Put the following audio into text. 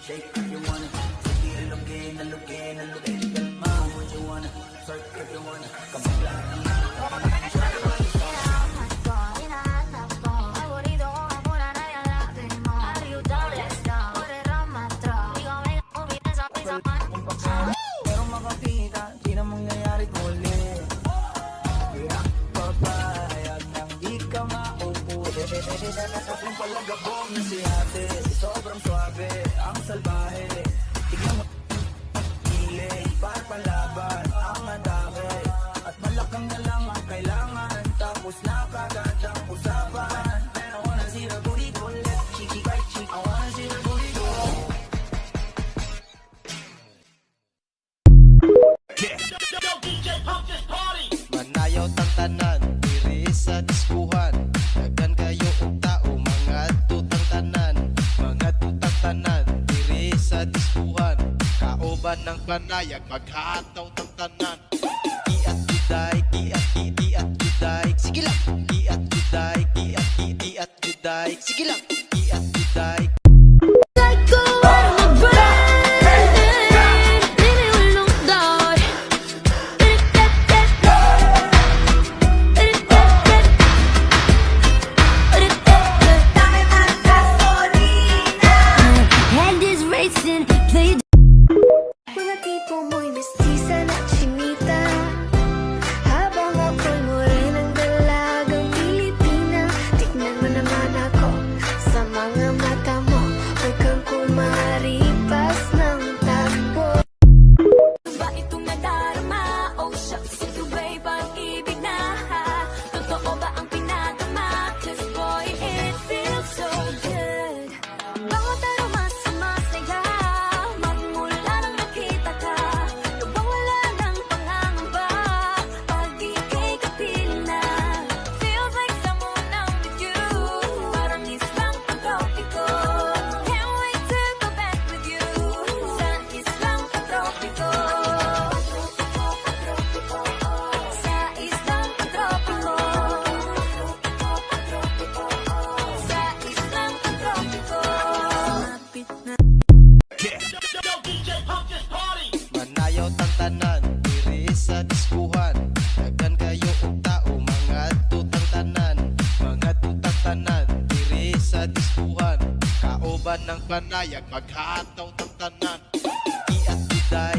Shake if you wanna, sige alugin, alugin, alugin. Kalma, what you wanna, surf if you wanna. Come on, pero makakita, di na mangyayari muli. Kaya papayag nang di ka maupo. Yung palagabong na si ate, sobrang suabe, ang salbahe. Tignan mo, hiling, para palaban, ang atake. At malakang na lang ang kailangan, tapos na kagad ang usapan. And I wanna see the booty go left, cheeky right cheek. I wanna see the booty go. Manayaw tang tanan, diri sa diskuhan. Daghan kayo og tao, mga tutang tanan. Mga tutang tanan, diri sa diskuhan. Kauban ng panayag, maghataw tang tanan. Kiat juday, kiat juday. Sige lang, kiat juday, kiat juday. Sige lang, kiat juday. Mga tipo mo'y mestiza na chinita, habang ako'y morenang dalagang Pilipina. Tignan mo naman ako sa mga mata mo, huwag kang kumaripas ng takbo. Ba itong nadarama? Oh shucks, ito ba'y pag-ibig na? Totoo ba ang pinagama? 'Cause boy, it feels so good. Bawat aroma sumasaya, magmula nang nakita ka. Nawawala ng pangangamba, pag ika'y kapiling na. Feels like someone I'm with you, parang islang pagtropiko. Can't wait to go back with you, sa islang pagtropiko. Sa islang pagtropiko. Sa islang pagtropiko. Mapit na. Manayaw tang tanan, diri sa diskuhan. Daghan kayo og tao, mga tutang tanan. Mga tutang tanan, diri sa diskuhan. Kauban ng panayag, maghataw tang tanan. Kiat juday,